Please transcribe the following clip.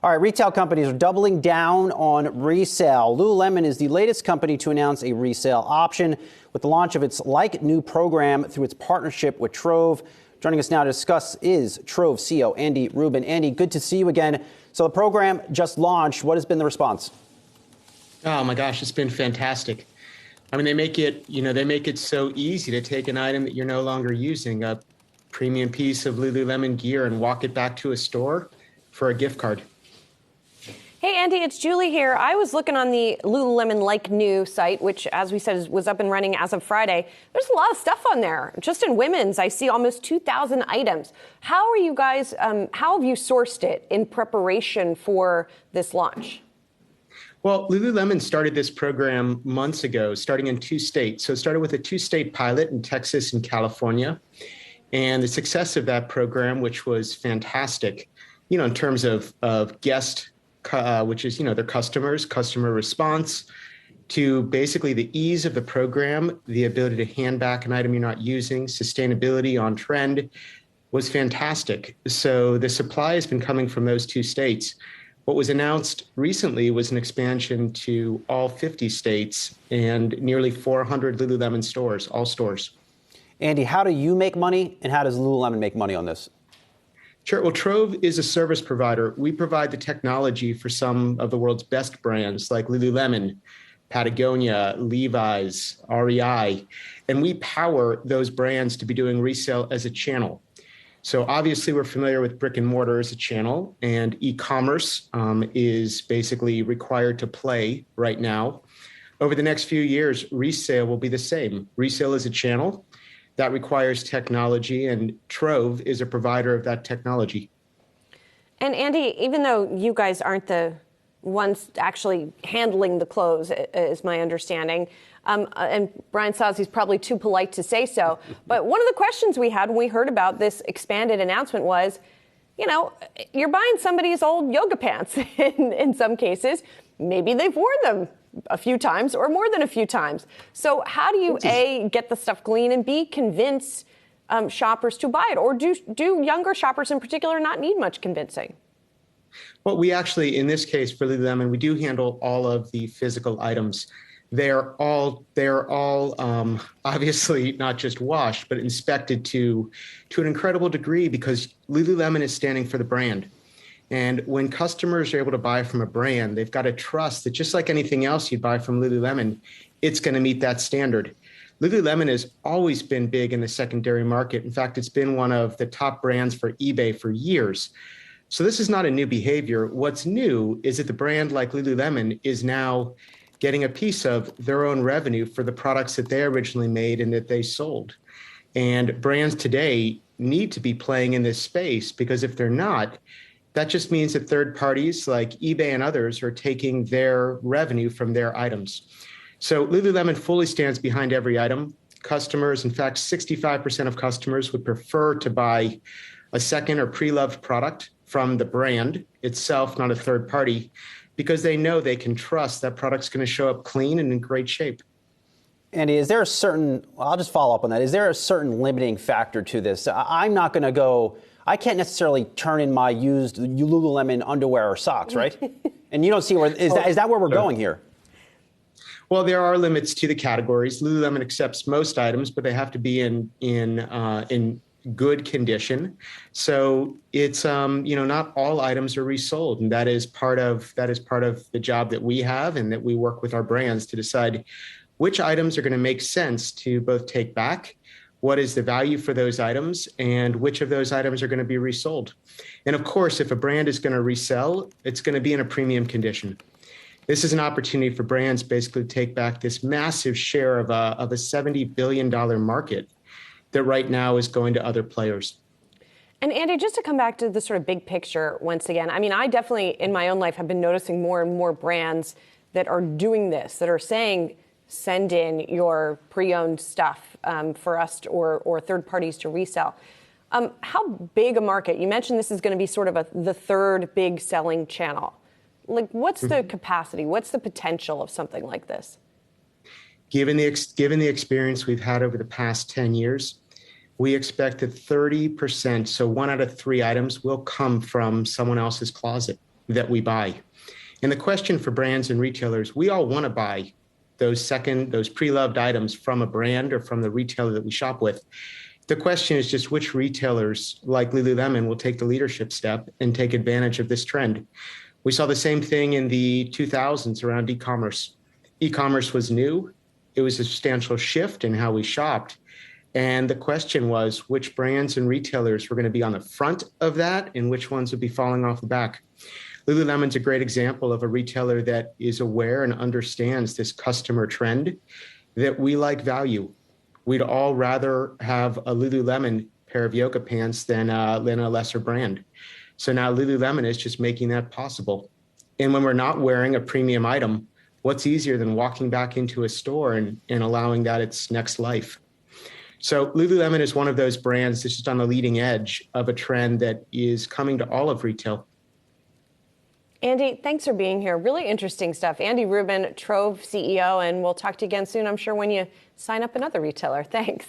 All right, retail companies are doubling down on resale. Lululemon is the latest company to announce a resale option with the launch of its Like New program through its partnership with Trove. Joining us now to discuss is Trove CEO Andy Ruben. Andy, good to see you again. So the program just launched. What has been the response? Oh my gosh, it's been fantastic. I mean, they make it so easy to take an item that you're no longer using, a premium piece of Lululemon gear, and walk it back to a store for a gift card. Hey, Andy, it's Julie here. I was looking on the Lululemon Like New site, which, as we said, was up and running as of Friday. There's a lot of stuff on there. Just in women's, I see almost 2,000 items. How are you guys, how have you sourced it in preparation for this launch? Well, Lululemon started this program months ago, starting in 2 states. So it started with a 2-state pilot in Texas and California. And the success of that program, which was fantastic, in terms of guest which is, their customer response, to basically the ease of the program, the ability to hand back an item you're not using, sustainability on trend, was fantastic. So the supply has been coming from those 2 states. What was announced recently was an expansion to all 50 states and nearly 400 Lululemon stores, all stores. Andy, how do you make money and how does Lululemon make money on this? Sure. Well, Trove is a service provider. We provide the technology for some of the world's best brands like Lululemon, Patagonia, Levi's, REI, and we power those brands to be doing resale as a channel. So obviously we're familiar with brick and mortar as a channel, and e-commerce is basically required to play right now. Over the next few years, resale will be the same. Resale is a channel. That requires technology, and Trove is a provider of that technology. And Andy, even though you guys aren't the ones actually handling the clothes, is my understanding, and Brian Sozzi's probably too polite to say so, but one of the questions we had when we heard about this expanded announcement was, you're buying somebody's old yoga pants in some cases. Maybe they've worn them a few times or more than a few times. So how do you, A, get the stuff clean, and B, convince shoppers to buy it? Or do younger shoppers in particular not need much convincing? Well, we actually, in this case for Lululemon, we do handle all of the physical items. They're all obviously not just washed, but inspected to an incredible degree, because Lululemon is standing for the brand. And when customers are able to buy from a brand, they've got to trust that just like anything else you buy from Lululemon, it's going to meet that standard. Lululemon has always been big in the secondary market. In fact, it's been one of the top brands for eBay for years. So this is not a new behavior. What's new is that the brand like Lululemon is now getting a piece of their own revenue for the products that they originally made and that they sold. And brands today need to be playing in this space, because if they're not, that just means that third parties like eBay and others are taking their revenue from their items. So Lululemon fully stands behind every item. Customers, in fact, 65% of customers would prefer to buy a second or pre-loved product from the brand itself, not a third party, because they know they can trust that product's going to show up clean and in great shape. Andy, is there a certain, I'll just follow up on that. Is there a certain limiting factor to this? I'm not going to go, I can't necessarily turn in my used Lululemon underwear or socks, right? And you don't see where, is that where we're going here? Well, there are limits to the categories. Lululemon accepts most items, but they have to be in good condition. So it's not all items are resold, and that is part of the job that we have, and that we work with our brands to decide which items are going to make sense to both take back, what is the value for those items, and which of those items are going to be resold. And of course, if a brand is going to resell, it's going to be in a premium condition. This is an opportunity for brands basically to take back this massive share of a $70 billion market that right now is going to other players. And Andy, just to come back to the sort of big picture once again, I mean, I definitely in my own life have been noticing more and more brands that are doing this, that are saying, send in your pre-owned stuff for us or third parties to resell. How big a market? You mentioned this is going to be sort of the third big selling channel. Like, what's the capacity? What's the potential of something like this? Given the experience we've had over the past 10 years, we expect that 30%, so 1 out of 3 items, will come from someone else's closet. that we buy. And the question for brands and retailers, we all want to buy those pre-loved items from a brand or from the retailer that we shop with. The question is just which retailers like Lululemon will take the leadership step and take advantage of this trend. We saw the same thing in the 2000s around e-commerce. E-commerce was new. It was a substantial shift in how we shopped. And the question was which brands and retailers were going to be on the front of that and which ones would be falling off the back. Lululemon's a great example of a retailer that is aware and understands this customer trend, that we like value. We'd all rather have a Lululemon pair of yoga pants than a lesser brand. So now Lululemon is just making that possible. And when we're not wearing a premium item, what's easier than walking back into a store and allowing that its next life? So Lululemon is one of those brands that's just on the leading edge of a trend that is coming to all of retail. Andy, thanks for being here. Really interesting stuff. Andy Ruben, Trove CEO, and we'll talk to you again soon, I'm sure, when you sign up another retailer. Thanks.